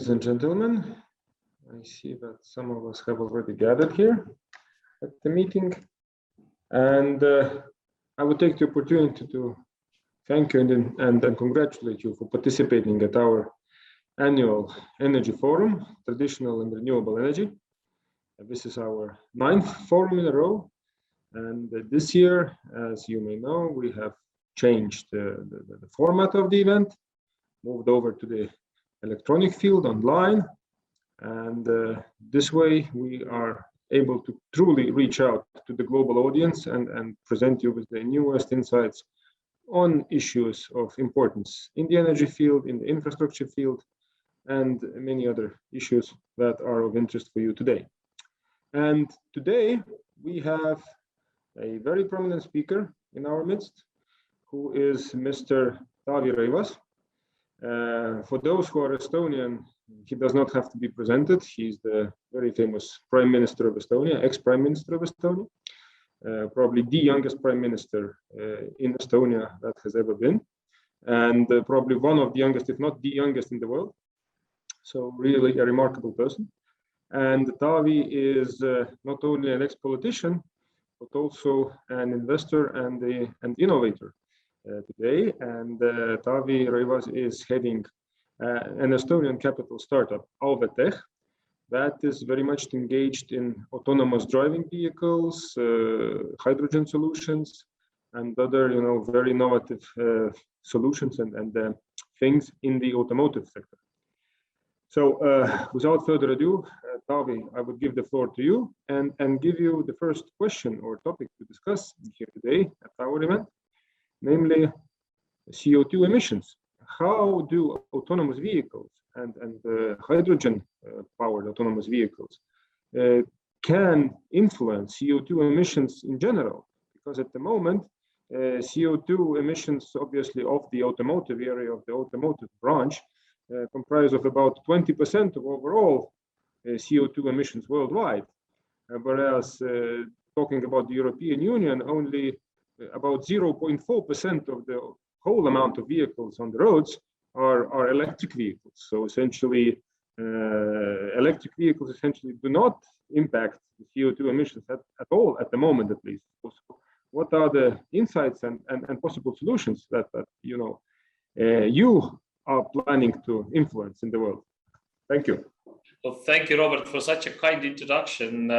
Ladies and gentlemen, I see that some of us have already gathered here at the meeting, and I would take the opportunity to thank you and congratulate you for participating at our annual energy forum, Traditional and Renewable Energy. This is our 9th forum in a row, and this year, as you may know, we have changed the format of the event, moved over to the electronic field online, and this way we are able to truly reach out to the global audience and present you with the newest insights on issues of importance in the energy field, in the infrastructure field, and many other issues that are of interest for you today. And today we have a very prominent speaker in our midst, who is Mr. Taavi Rõivas. For those who are Estonian, he does not have to be presented. He's the very famous Prime Minister of Estonia, ex-Prime Minister of Estonia, probably the youngest Prime Minister in Estonia that has ever been, and probably one of the youngest, if not the youngest in the world. So really a remarkable person. And Taavi is not only an ex-politician, but also an investor and an innovator today. And Taavi Rõivas is heading an Estonian capital startup, Auve that is very much engaged in autonomous driving vehicles, hydrogen solutions, and other, very innovative solutions and things in the automotive sector. So without further ado, Taavi, I would give the floor to you and give you the first question or topic to discuss here today at our event, namely CO2 emissions. How do autonomous vehicles and hydrogen-powered autonomous vehicles can influence CO2 emissions in general? Because at the moment, CO2 emissions, obviously, of the automotive area, of the automotive branch, comprise of about 20% of overall CO2 emissions worldwide, whereas talking about the European Union, only about 0.4% of the whole amount of vehicles on the roads are electric vehicles. So essentially, electric vehicles essentially do not impact the CO2 emissions at all, at the moment at least. So what are the insights and possible solutions that you are planning to influence in the world? Thank you. Well, thank you, Robert, for such a kind introduction.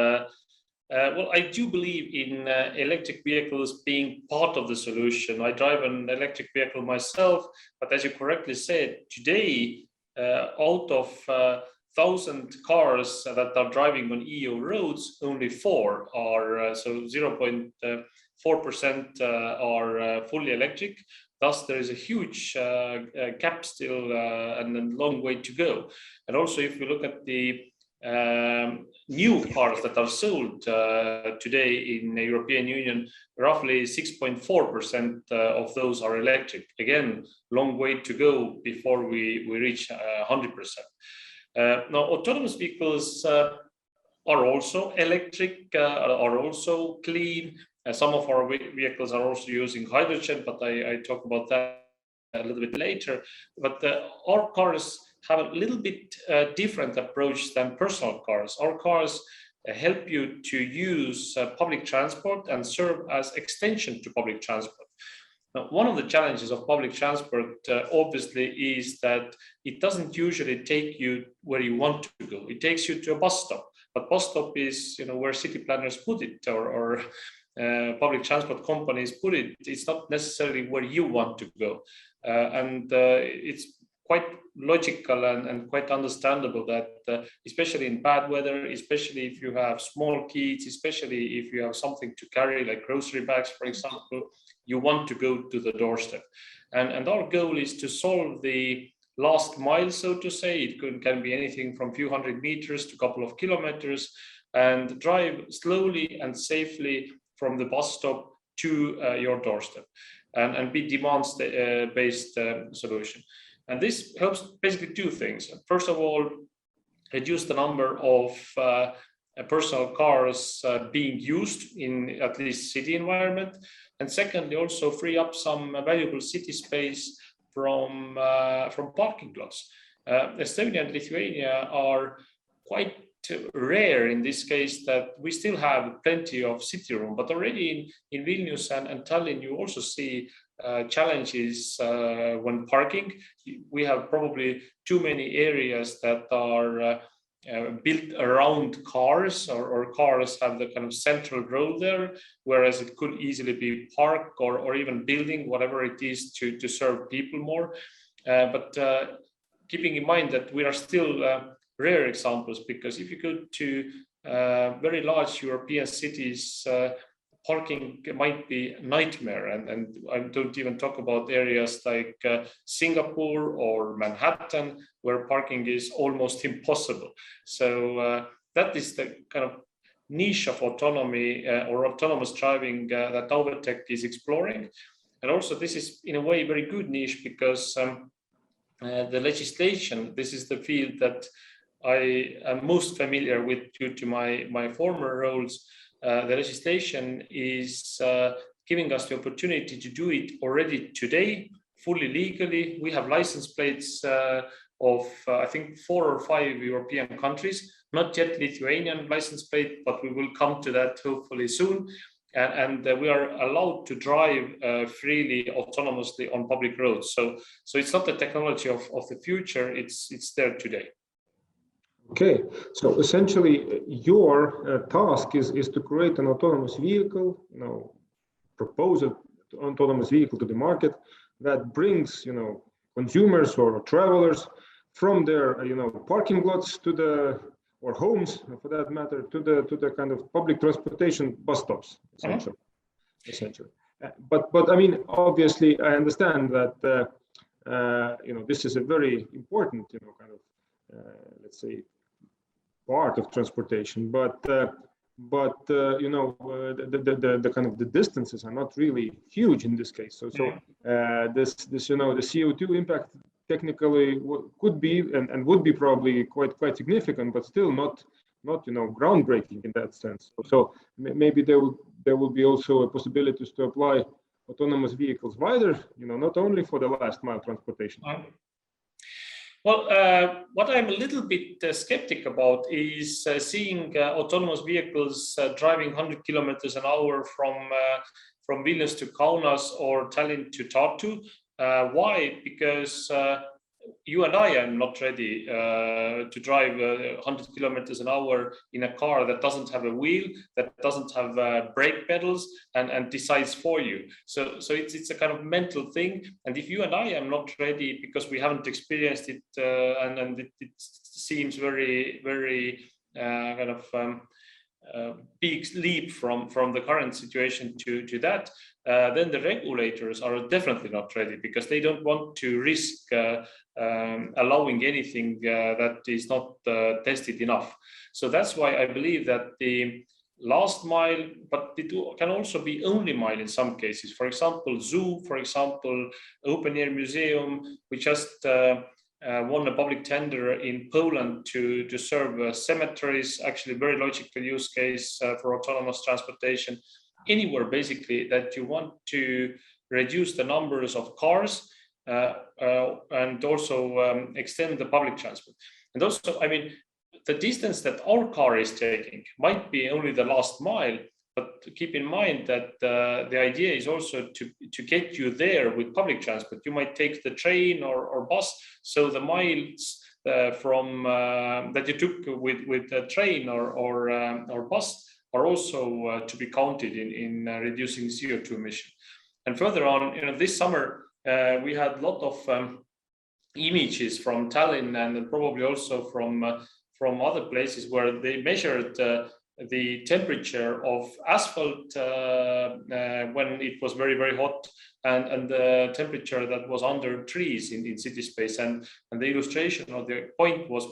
Well, I do believe in electric vehicles being part of the solution. I drive an electric vehicle myself, but as you correctly said, today, out of 1,000 cars that are driving on EU roads, only 4 are, so 0.4% are fully electric. Thus, there is a huge gap still and a long way to go. And also, if we look at the new cars that are sold today in the European Union, roughly 6.4% of those are electric. Again, long way to go before we reach 100%. Now, autonomous vehicles are also electric, are also clean. Some of our vehicles are also using hydrogen, but I talk about that a little bit later. But our cars have a little bit different approach than personal cars. Our cars help you to use public transport and serve as extension to public transport. Now, one of the challenges of public transport, obviously, is that it doesn't usually take you where you want to go. It takes you to a bus stop, but bus stop is where city planners put it, or public transport companies put it. It's not necessarily where you want to go, and it's quite logical and quite understandable that, especially in bad weather, especially if you have small kids, especially if you have something to carry, like grocery bags, for example, you want to go to the doorstep. And our goal is to solve the last mile, so to say. It can be anything from a few hundred meters to a couple of kilometers, and drive slowly and safely from the bus stop to your doorstep, and be demand-based solution. And this helps basically 2 things. First of all, reduce the number of personal cars being used in at least city environment. And secondly, also free up some valuable city space from parking lots. Estonia and Lithuania are quite rare in this case, that we still have plenty of city room, but already in Vilnius and Tallinn, you also see challenges when parking. We have probably too many areas that are built around cars, or cars have the kind of central role there, whereas it could easily be park or even building, whatever it is, to serve people more. But keeping in mind that we are still rare examples, because if you go to very large European cities, parking might be a nightmare, and I don't even talk about areas like Singapore or Manhattan, where parking is almost impossible. So that is the kind of niche of autonomy or autonomous driving that Auve Tech is exploring. And also this is in a way very good niche, because the legislation, this is the field that I am most familiar with due to my former roles. The legislation is giving us the opportunity to do it already today, fully legally. We have license plates of I think 4 or 5 European countries, not yet Lithuanian license plate, but we will come to that hopefully soon. And we are allowed to drive freely, autonomously on public roads. So it's not the technology of the future, it's there today. Okay, so essentially your task is to create an autonomous vehicle, propose an autonomous vehicle to the market that brings, consumers or travelers from their, parking lots to the, or homes for that matter, to the kind of public transportation bus stops, essentially. But I mean, obviously, I understand that, this is a very important, kind of, let's say, part of transportation, but the kind of the distances are not really huge in this case. So this the CO2 impact technically could be and would be probably quite significant, but still not groundbreaking in that sense. So maybe there will be also a possibilities to apply autonomous vehicles wider, not only for the last mile transportation. Well, what I'm a little bit skeptic about is seeing autonomous vehicles driving 100 kilometers an hour from Vilnius to Kaunas or Tallinn to Tartu. Why? Because you and I am not ready to drive 100 kilometers an hour in a car that doesn't have a wheel, that doesn't have brake pedals, and decides for you. So it's a kind of mental thing. And if you and I am not ready because we haven't experienced it, and it seems very, very kind of big leap from the current situation to that, then the regulators are definitely not ready, because they don't want to risk allowing anything that is not tested enough. So that's why I believe that the last mile, but it can also be only mile in some cases. For example, zoo, for example, open air museum, we just won a public tender in Poland to serve cemeteries, actually very logical use case for autonomous transportation. Anywhere basically that you want to reduce the numbers of cars and also extend the public transport. And also, I mean, the distance that our car is taking might be only the last mile, but keep in mind that the idea is also to get you there with public transport. You might take the train or bus, so the miles from that you took with the train or bus are also to be counted in reducing CO2 emission. And further on, this summer we had a lot of images from Tallinn and probably also from other places where they measured the temperature of asphalt when it was very, very hot, and the temperature that was under trees in city space. And the illustration or the point was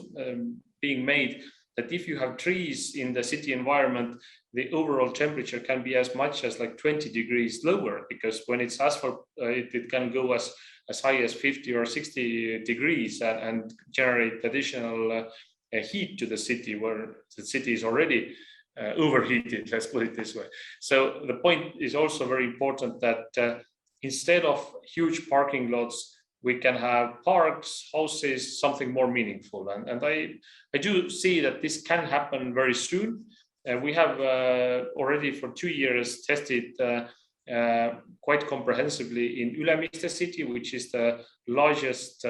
being made that if you have trees in the city environment, the overall temperature can be as much as like 20 degrees lower, because when it's asphalt, it can go as high as 50 or 60 degrees and generate additional heat to the city, where the city is already overheated, let's put it this way. So the point is also very important that instead of huge parking lots, we can have parks, houses, something more meaningful. And I do see that this can happen very soon. We have already for 2 years tested quite comprehensively in Ülemiste city, which is the largest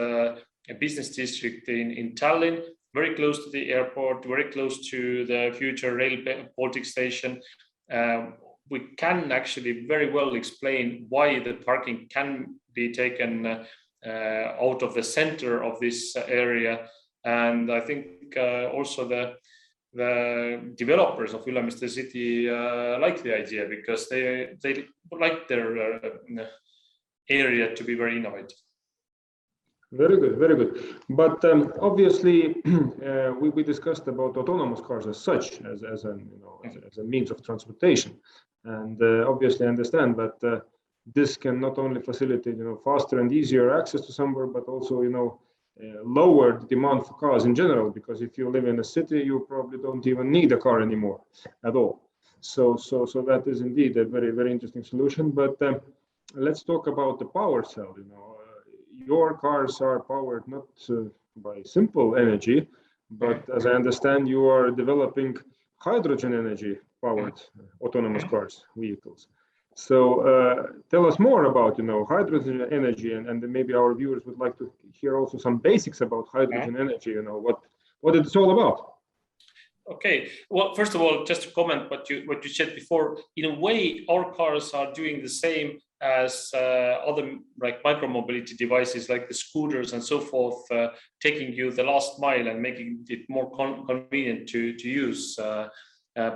business district in Tallinn, very close to the airport, very close to the future Rail Baltic station. We can actually very well explain why the parking can be taken out of the center of this area. And I think also the developers of Ülemiste city like the idea, because they like their area to be very innovative. Very good, very good. But obviously, we discussed about autonomous cars as such, as a means of transportation, and obviously I understand that this can not only facilitate faster and easier access to somewhere, but also lower the demand for cars in general. Because if you live in a city, you probably don't even need a car anymore at all. So that is indeed a very, very interesting solution. But let's talk about the power cell. Your cars are powered not by simple energy, but as I understand, you are developing hydrogen energy powered autonomous cars, vehicles. So tell us more about hydrogen energy, and maybe our viewers would like to hear also some basics about hydrogen energy. What it's all about. Okay. Well, first of all, just to comment what you said before, in a way, our cars are doing the same as other like micromobility devices like the scooters and so forth, taking you the last mile and making it more convenient to use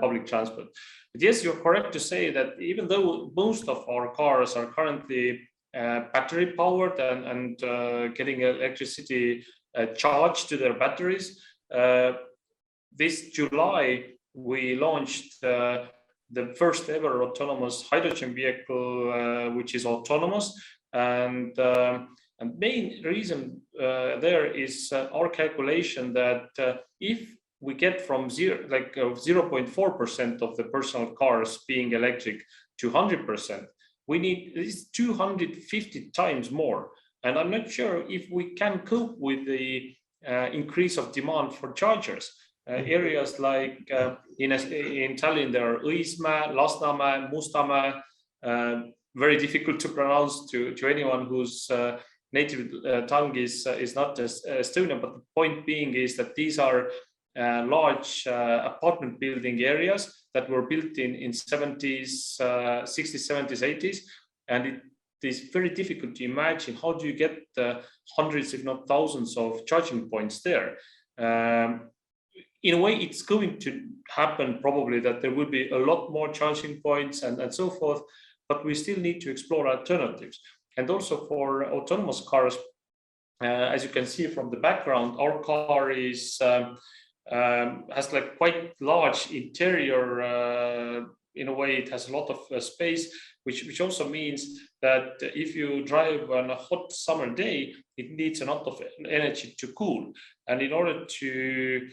public transport. But yes, you're correct to say that even though most of our cars are currently battery powered and getting electricity charged to their batteries, this July we launched the first ever autonomous hydrogen vehicle, which is autonomous, and main reason there is our calculation that if we get from 0.4% of the personal cars being electric to 100%, we need at least 250 times more. And I'm not sure if we can cope with the increase of demand for chargers. Areas like in Tallinn, there are Õismäe, Lasnamäe, Mustamäe, very difficult to pronounce to anyone whose native tongue is not Estonian, but the point being is that these are large apartment building areas that were built in 70s, 60s, 70s, 80s, and it is very difficult to imagine how do you get hundreds, if not thousands, of charging points there. In a way, it's going to happen probably that there will be a lot more charging points and so forth, but we still need to explore alternatives. And also for autonomous cars, as you can see from the background, our car is has like quite large interior. In a way, it has a lot of space, which also means that if you drive on a hot summer day, it needs a lot of energy to cool. And in order to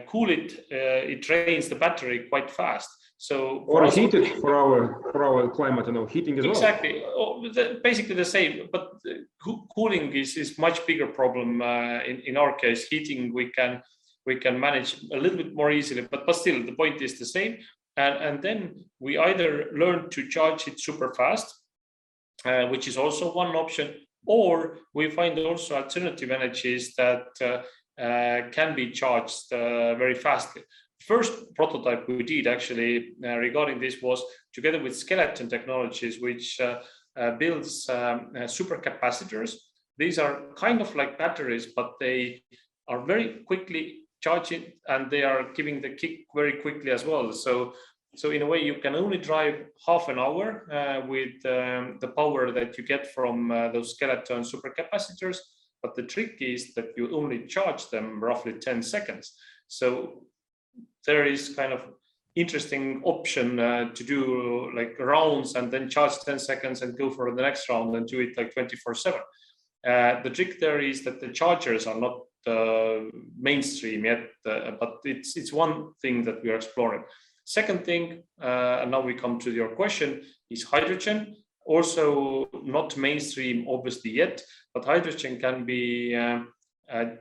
cool it, it drains the battery quite fast. So or heat it for our climate, heating as well. Exactly, basically the same. But cooling is much bigger problem in our case. Heating we can manage a little bit more easily, but still the point is the same. And then we either learn to charge it super fast, which is also one option, or we find also alternative energies that can be charged very fastly. First prototype we did actually regarding this was together with Skeleton Technologies, which builds supercapacitors. These are kind of like batteries, but they are very quickly charging and they are giving the kick very quickly as well. So in a way, you can only drive half an hour with the power that you get from those Skeleton supercapacitors. But the trick is that you only charge them roughly 10 seconds. So there is kind of interesting option to do like rounds and then charge 10 seconds and go for the next round and do it like 24/7. The trick there is that the chargers are not mainstream yet, but it's one thing that we are exploring. Second thing, and now we come to your question, is hydrogen. Also not mainstream obviously yet, but hydrogen can be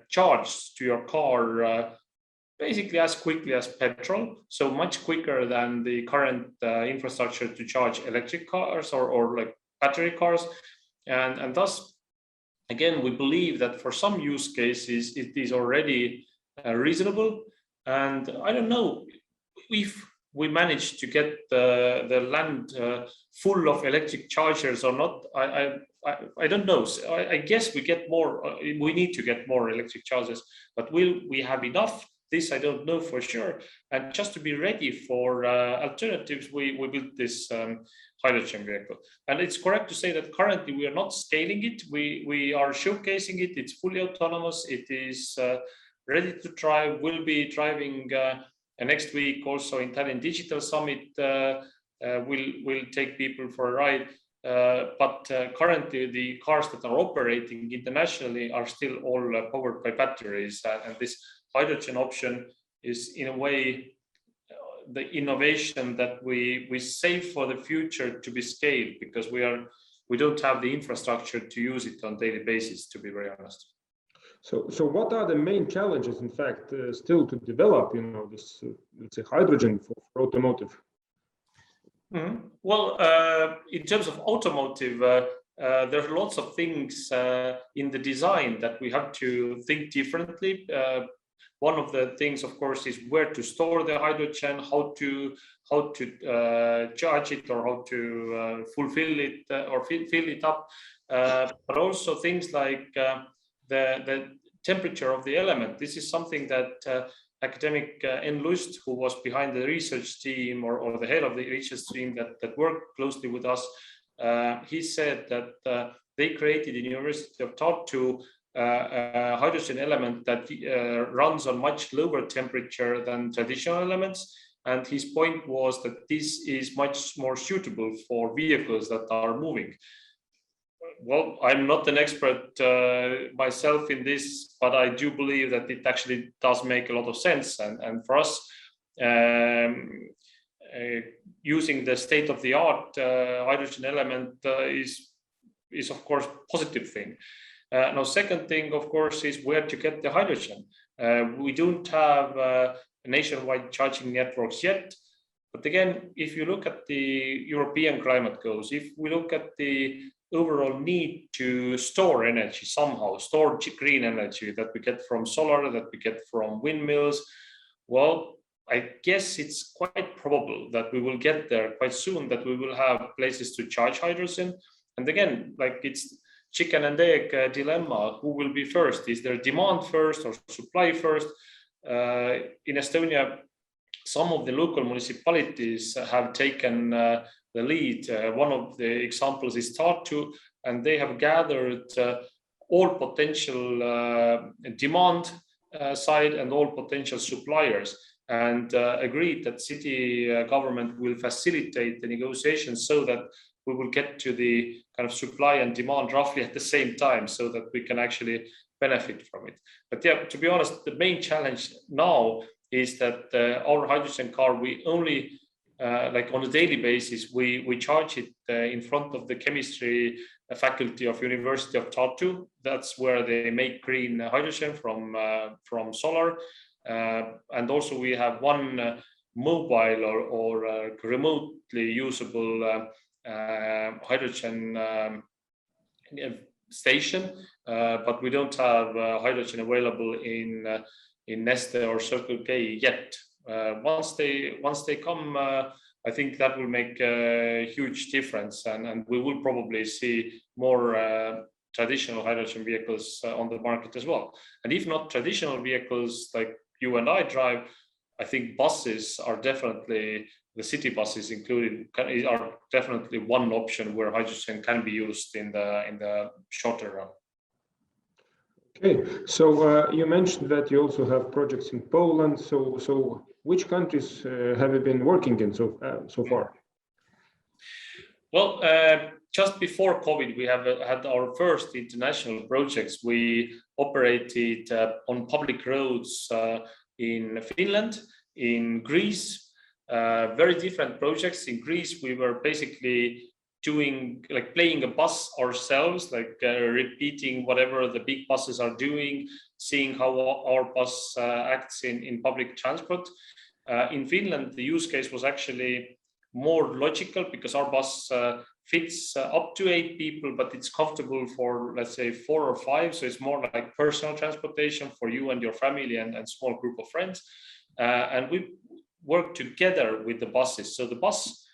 charged to your car basically as quickly as petrol, so much quicker than the current infrastructure to charge electric cars or like battery cars. And thus, again, we believe that for some use cases, it is already reasonable. And I don't know if we manage to get the land full of electric chargers or not. I don't know. So I guess we get more. We need to get more electric chargers, but will we have enough? This I don't know for sure. And just to be ready for alternatives, we built this hydrogen vehicle. And it's correct to say that currently we are not scaling it. We are showcasing it. It's fully autonomous. It is ready to drive. We'll be driving next week also in Tallinn Digital Summit. We'll take people for a ride. But currently the cars that are operating internationally are still all powered by batteries, and this hydrogen option is in a way the innovation that we save for the future to be scaled, because we don't have the infrastructure to use it on a daily basis, to be very honest. So what are the main challenges, in fact, still to develop, this, let's say, hydrogen for automotive? Mm-hmm. Well, in terms of automotive, there are lots of things in the design that we have to think differently. One of the things, of course, is where to store the hydrogen, how to charge it, or how to fulfill it or fill it up. But also things like the temperature of the element. This is something that academic Enn Lust, who was behind the research team or the head of the research team that worked closely with us, he said that they created in the University of Tartu a hydrogen element that runs on much lower temperature than traditional elements. And his point was that this is much more suitable for vehicles that are moving. Well, I'm not an expert myself in this, but I do believe that it actually does make a lot of sense. And for us, using the state-of-the-art hydrogen element is of course positive thing. Now, second thing, of course, is where to get the hydrogen. We don't have nationwide charging networks yet. But again, if you look at the European climate goals, if we look at the overall need to store energy somehow, store green energy that we get from solar, that we get from windmills, well, I guess it's quite probable that we will get there quite soon, that we will have places to charge hydrogen. And again, like it's chicken and egg dilemma, who will be first? Is there demand first or supply first? In Estonia, some of the local municipalities have taken the lead. One of the examples is Tartu, and they have gathered all potential demand side and all potential suppliers, and agreed that city government will facilitate the negotiations so that we will get to the kind of supply and demand roughly at the same time, so that we can actually benefit from it. But yeah, to be honest, the main challenge now is that our hydrogen car, we only like on a daily basis, we charge it in front of the chemistry faculty of University of Tartu. That's where they make green hydrogen from solar. And also we have one mobile or remotely usable hydrogen station, but we don't have hydrogen available in Neste or Circle K yet. Once they come, I think that will make a huge difference, and we will probably see more traditional hydrogen vehicles on the market as well. And if not traditional vehicles like you and I drive, I think buses are definitely, the city buses included, are definitely one option where hydrogen can be used in the shorter run. Okay, so you mentioned that you also have projects in Poland. So which countries have you been working in so far? Well, just before COVID, we have had our first international projects. We operated on public roads in Finland, in Greece, very different projects. In Greece, we were basically doing, like playing a bus ourselves, like repeating whatever the big buses are doing, seeing how our bus acts in public transport. In Finland, the use case was actually more logical because our bus fits up to 8 people, but it's comfortable for, let's say, 4 or 5. So it's more like personal transportation for you and your family and small group of friends. And we worked together with the buses. So the bus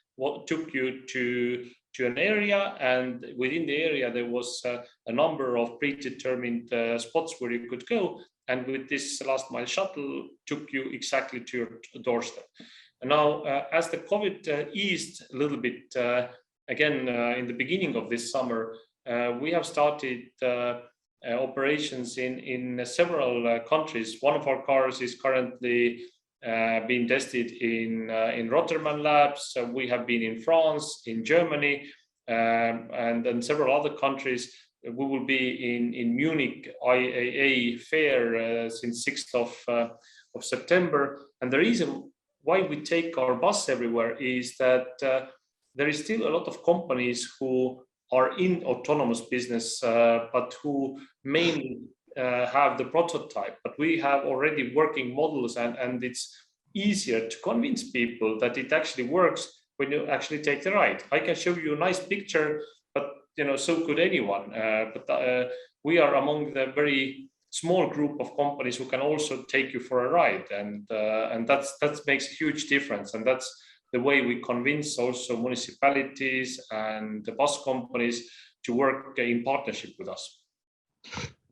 took you to an area, and within the area there was a number of predetermined spots where you could go. And with this last mile shuttle, took you exactly to your doorstep. And now, as the COVID eased a little bit, again, in the beginning of this summer, we have started operations in several countries. One of our cars is currently being tested in Rotterdam labs. We have been in France, in Germany, and several other countries. We will be in Munich IAA fair since 6th of September. And the reason why we take our bus everywhere is that there is still a lot of companies who are in autonomous business, but who mainly have the prototype. But we have already working models, and it's easier to convince people that it actually works when you actually take the ride. I can show you a nice picture, but so could anyone. But we are among the very small group of companies who can also take you for a ride, and that makes a huge difference. And that's the way we convince also municipalities and the bus companies to work in partnership with us.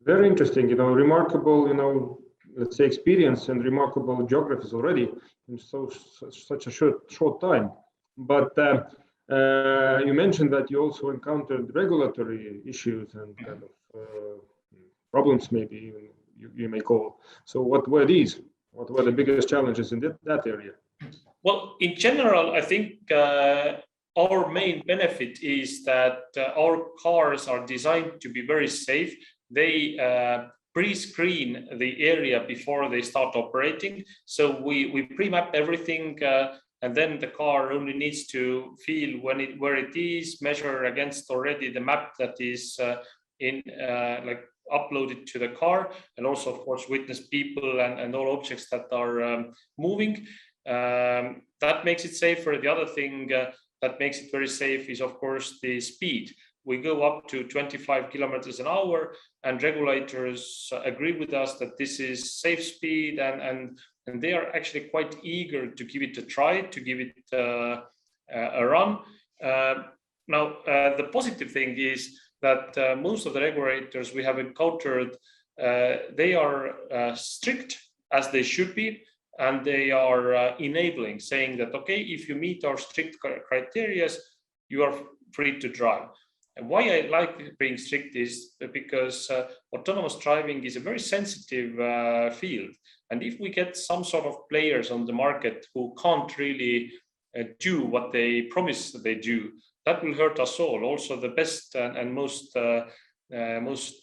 Very interesting, remarkable, let's say experience and remarkable geographies already in such a short time. But you mentioned that you also encountered regulatory issues and kind of problems, maybe even you may call. So what were these? What were the biggest challenges in that area? Well, in general, I think our main benefit is that our cars are designed to be very safe. They pre-screen the area before they start operating. So we pre-map everything, and then the car only needs to feel where it is, measure against already the map that is uploaded to the car, and also, of course, witness people and all objects that are moving. That makes it safer. The other thing that makes it very safe is, of course, the speed. We go up to 25 kilometers an hour, and regulators agree with us that this is safe speed, and they are actually quite eager to give it a try, to give it a run. Now, the positive thing is that most of the regulators we have encountered, they are strict, as they should be, and they are enabling, saying that, okay, if you meet our strict criteria, you are free to drive. And why I like being strict is because autonomous driving is a very sensitive field. And if we get some sort of players on the market who can't really do what they promise that they do, that will hurt us all, also the best and most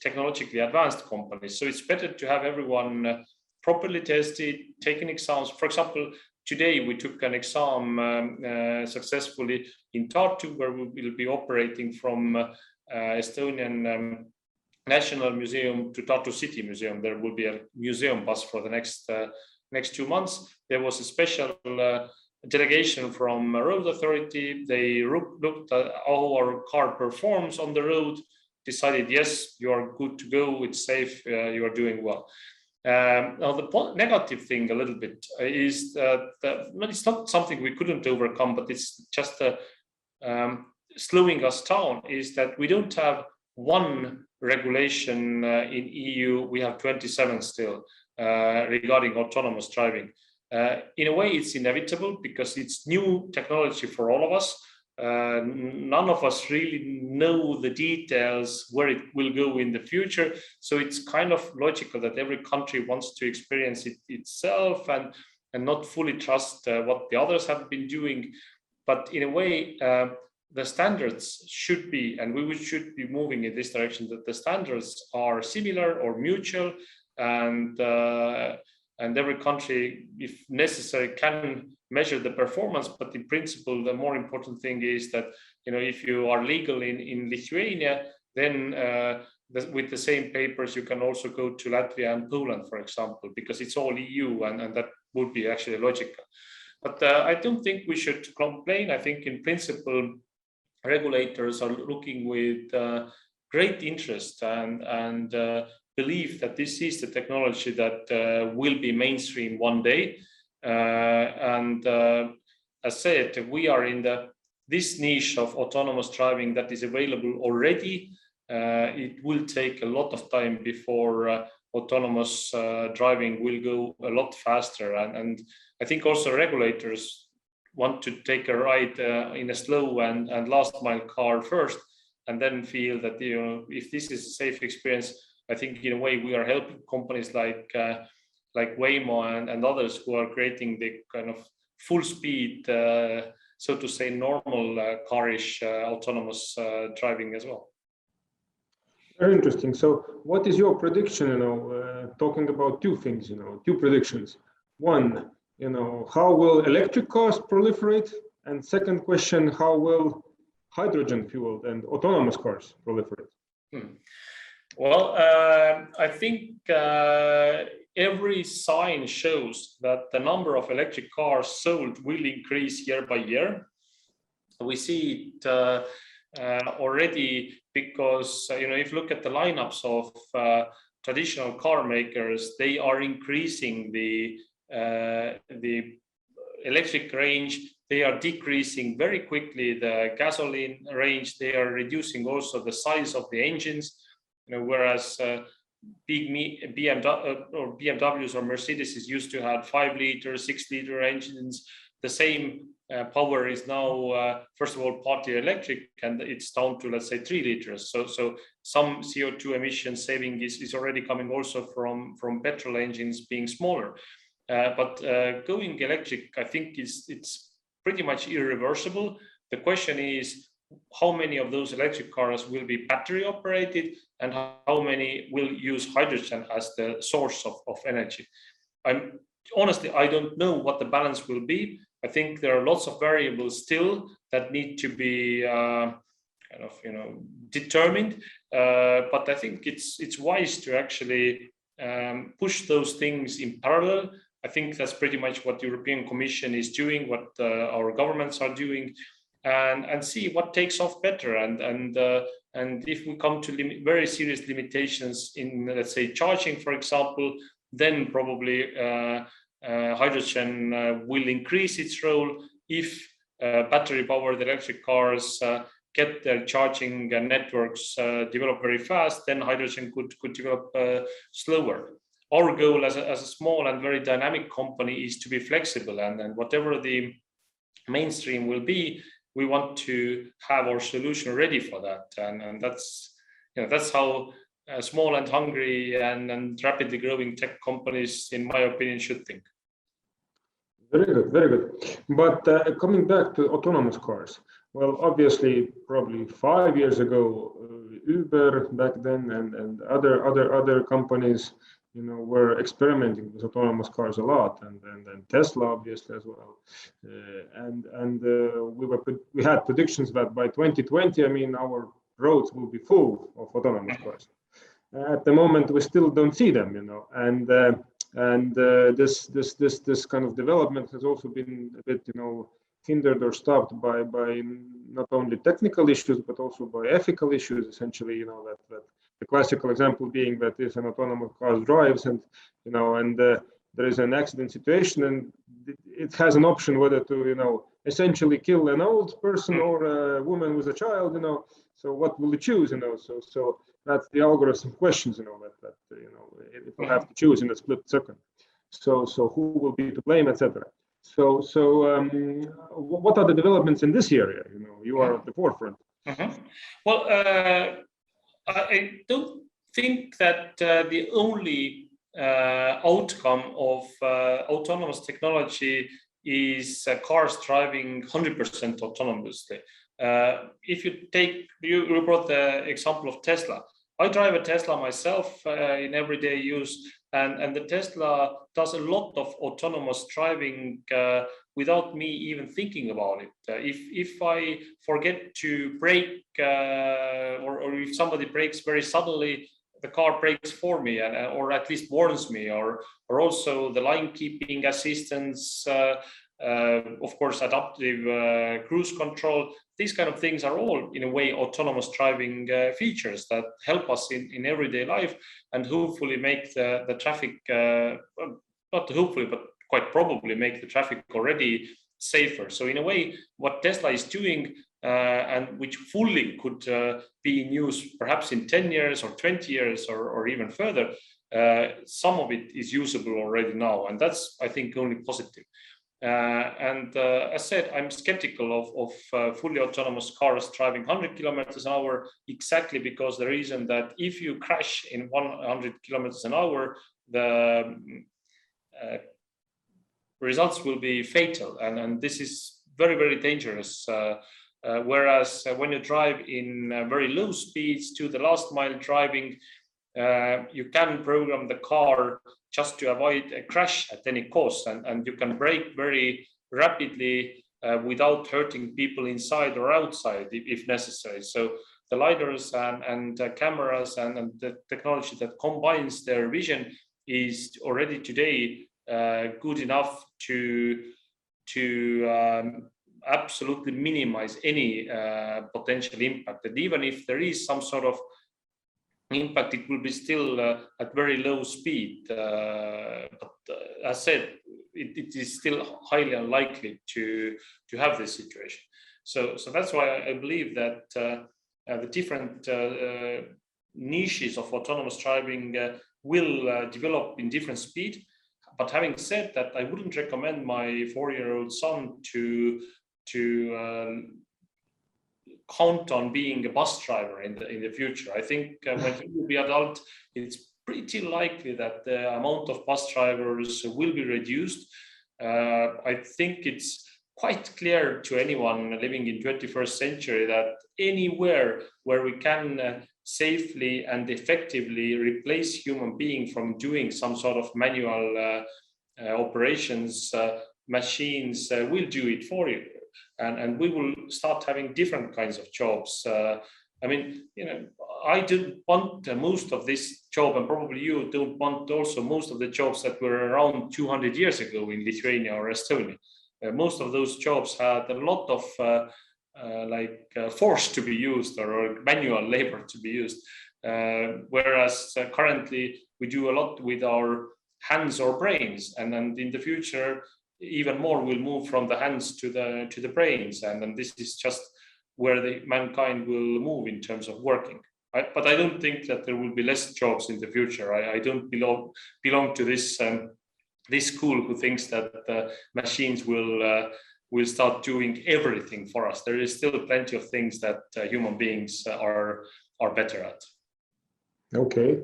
technologically advanced companies. So it's better to have everyone properly tested, taken exams. For example, today we took an exam successfully in Tartu, where we will be operating from Estonian National Museum to Tartu City Museum. There will be a museum bus for the next 2 months. There was a special delegation from a road authority. They looked at how our car performs on the road, decided, yes, you are good to go, it's safe, you are doing well. Now, the negative thing a little bit is that it's not something we couldn't overcome, but it's just slowing us down, is that we don't have one regulation in EU, we have 27 still regarding autonomous driving. In a way, it's inevitable because it's new technology for all of us. None of us really know the details where it will go in the future. So it's kind of logical that every country wants to experience it itself and not fully trust what the others have been doing. But in a way, the standards should be, and we should be moving in this direction, that the standards are similar or mutual, and every country, if necessary, can measure the performance, but in principle, the more important thing is that, if you are legal in Lithuania, then with the same papers, you can also go to Latvia and Poland, for example, because it's all EU, and that would be actually logical. But I don't think we should complain. I think in principle, regulators are looking with great interest and believe that this is the technology that will be mainstream one day. As said, we are in this niche of autonomous driving that is available already. It will take a lot of time before autonomous driving will go a lot faster. And I think also regulators want to take a ride in a slow and last mile car first, and then feel that, if this is a safe experience, I think in a way we are helping companies like Waymo and others who are creating the kind of full speed, so to say, normal carish autonomous driving as well. Very interesting. So what is your prediction, talking about two things, two predictions. One, how will electric cars proliferate? And second question, how will hydrogen fueled and autonomous cars proliferate? Well, I think every sign shows that the number of electric cars sold will increase year by year. We see it already because, if you look at the lineups of traditional car makers, they are increasing the electric range. They are decreasing very quickly the gasoline range. They are reducing also the size of the engines. Whereas big BMWs or Mercedes used to have 5-liter, 6-liter engines, the same power is now, first of all, partly electric, and it's down to, let's say, 3 liters. So some CO2 emission saving is already coming also from petrol engines being smaller. But going electric, I think it's pretty much irreversible. The question is, how many of those electric cars will be battery operated, and how many will use hydrogen as the source of energy? Honestly, I don't know what the balance will be. I think there are lots of variables still that need to be determined. But I think it's wise to actually push those things in parallel. I think that's pretty much what the European Commission is doing, what our governments are doing, and see what takes off better. And if we come to very serious limitations in, let's say, charging, for example, then probably hydrogen will increase its role. If battery-powered electric cars get their charging networks develop very fast, then hydrogen could develop slower. Our goal as a small and very dynamic company is to be flexible, and whatever the mainstream will be, we want to have our solution ready for that. And that's how small and hungry and rapidly growing tech companies, in my opinion, should think. Very good, very good. But coming back to autonomous cars, well, obviously, probably 5 years ago, Uber back then and other companies, were experimenting with autonomous cars a lot, and Tesla obviously as well. We had predictions that by 2020, our roads will be full of autonomous cars. At the moment, we still don't see them, and this kind of development has also been a bit, hindered or stopped by not only technical issues but also by ethical issues. Essentially, that the classical example being that if an autonomous car drives and there is an accident situation, and it has an option whether to essentially kill an old person or a woman with a child. So what will it choose? So that's the algorithm questions. That it will have to choose in a split second. So who will be to blame, etc. So what are the developments in this area? You are at the forefront. Well, I don't think that the only outcome of autonomous technology is cars driving 100% autonomously. If you brought the example of Tesla. I drive a Tesla myself in everyday use, and the Tesla does a lot of autonomous driving without me even thinking about it. If I forget to brake or if somebody brakes very suddenly, the car brakes for me or at least warns me, or also the line keeping assistance, of course, adaptive cruise control. These kind of things are all, in a way, autonomous driving features that help us in everyday life and hopefully make the traffic, not hopefully, but quite probably make the traffic already safer. So in a way, what Tesla is doing and which fully could be in use perhaps in 10 years or 20 years or even further, some of it is usable already now. And that's, I think, only positive. As said, I'm skeptical of fully autonomous cars driving 100 kilometers an hour, exactly because the reason that if you crash in 100 kilometers an hour, the results will be fatal. And this is very, very dangerous. Whereas when you drive in very low speeds to the last mile driving, you can program the car just to avoid a crash at any cost, and you can brake very rapidly without hurting people inside or outside if necessary. So the lidars and cameras and the technology that combines their vision is already today good enough to absolutely minimize any potential impact. And even if there is some sort of impact, it will be still at very low speed. But as said, it is still highly unlikely to have this situation. So that's why I believe that the different niches of autonomous driving will develop in different speed. But having said that, I wouldn't recommend my 4-year-old son to count on being a bus driver in the future. I think when he will be adult, it's pretty likely that the amount of bus drivers will be reduced. I think it's quite clear to anyone living in 21st century that anywhere where we can safely and effectively replace human being from doing some sort of manual operations, machines will do it for you. And we will start having different kinds of jobs. I mean, I don't want most of this job, and probably you don't want also most of the jobs that were around 200 years ago in Lithuania or Estonia. Most of those jobs had a lot of force to be used or manual labor to be used. Whereas currently we do a lot with our hands or brains, and then in the future, even more will move from the hands to the brains, and then this is just where the mankind will move in terms of working. But I don't think that there will be less jobs in the future. I don't belong to this school who thinks that machines will start doing everything for us. There is still plenty of things that human beings are better at. Okay,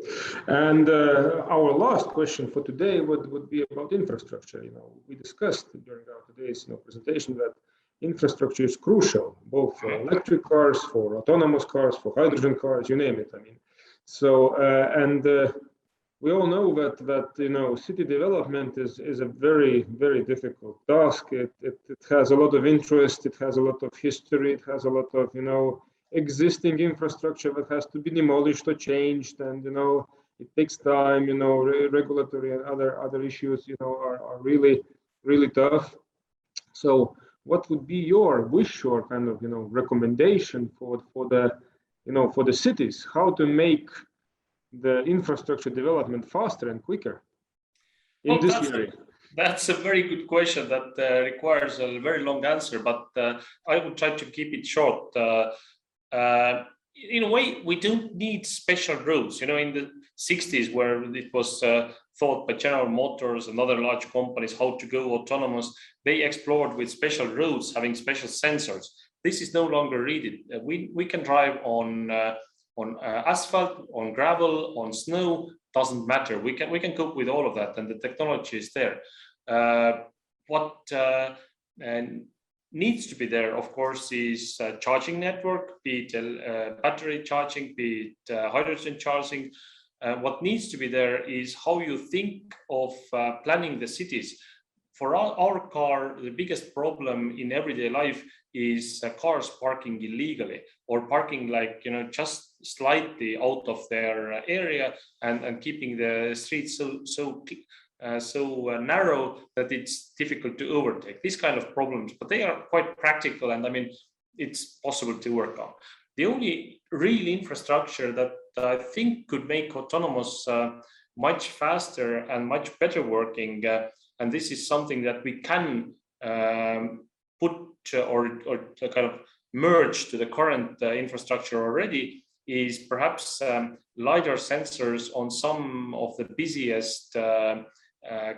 and our last question for today would be about infrastructure. We discussed during our today's presentation that infrastructure is crucial, both for electric cars, for autonomous cars, for hydrogen cars, you name it. I mean, so and we all know that city development is a very, very difficult task. It has a lot of interest. It has a lot of history. It has a lot of existing infrastructure that has to be demolished or changed, and it takes time. Regulatory and other issues are really, really tough. So what would be your wish or kind of recommendation for the cities, how to make the infrastructure development faster and quicker in this area? That's a very good question that requires a very long answer, but I will try to keep it short. In a way, we don't need special roads. In the 60s, where it was thought by General Motors and other large companies how to go autonomous, they explored with special roads having special sensors. This is no longer needed. We can drive on asphalt, on gravel, on snow. Doesn't matter. We can cope with all of that, and the technology is there. What needs to be there, of course, is a charging network, be it battery charging, be it hydrogen charging. What needs to be there is how you think of planning the cities. for our car, the biggest problem in everyday life is cars parking illegally or parking like, just slightly out of their area and keeping the streets so narrow that it's difficult to overtake. These kind of problems, but they are quite practical, and I mean, it's possible to work on. The only real infrastructure that I think could make autonomous much faster and much better working, and this is something that we can put or kind of merge to the current infrastructure already, is perhaps LiDAR sensors on some of the busiest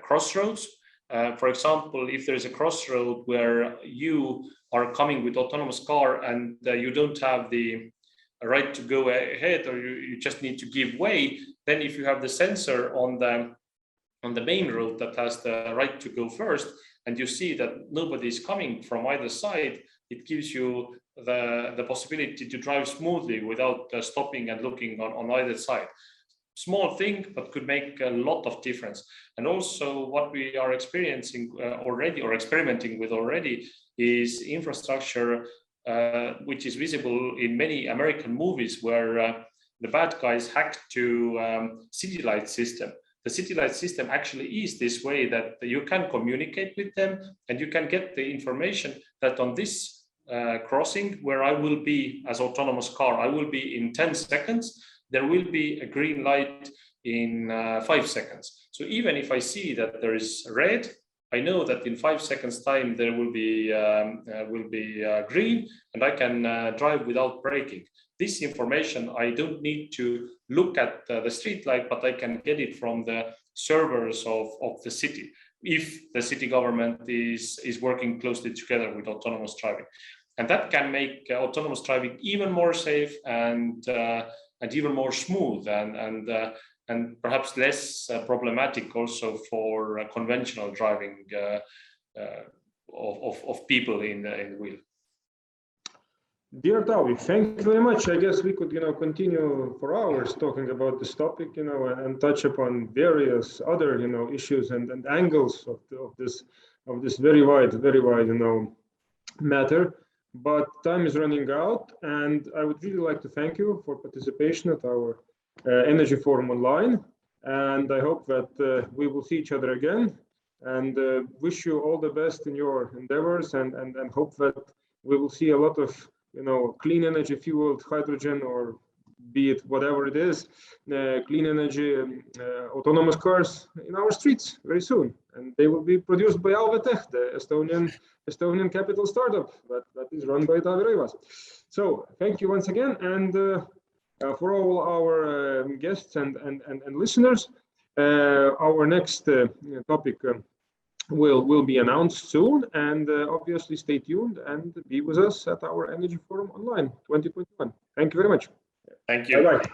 crossroads. For example, if there's a crossroad where you are coming with autonomous car and you don't have the right to go ahead, or you just need to give way, then if you have the sensor on the main road that has the right to go first, and you see that nobody is coming from either side, it gives you the possibility to drive smoothly without stopping and looking on either side. Small thing, but could make a lot of difference. And also what we are experiencing already, or experimenting with already, is infrastructure which is visible in many American movies, where the bad guys hack to city light system. The city light system actually is this way that you can communicate with them, and you can get the information that on this crossing where I will be as autonomous car, I will be in 10 seconds. There will be a green light in 5 seconds. So even if I see that there is red, I know that in 5 seconds time there will be green, and I can drive without braking. This information, I don't need to look at the street light, but I can get it from the servers of the city, if the city government is working closely together with autonomous driving. And that can make autonomous driving even more safe and even more smooth, and perhaps less problematic also for conventional driving of people in the wheel. Dear Taavi, thank you very much. I guess we could, continue for hours talking about this topic, and touch upon various other, issues and angles of this very wide, matter. But time is running out, and I would really like to thank you for participation at our Energy Forum Online. And I hope that we will see each other again, and wish you all the best in your endeavors, and hope that we will see a lot of clean energy fueled hydrogen, or be it whatever it is, clean energy autonomous cars in our streets very soon. And they will be produced by Auve, the Estonian capital startup that is run by Taavi Rõivas. So thank you once again, and for all our guests and listeners, our next topic will be announced soon, and obviously stay tuned and be with us at our Energy Forum Online 2021. Thank you very much. Thank you. Bye-bye.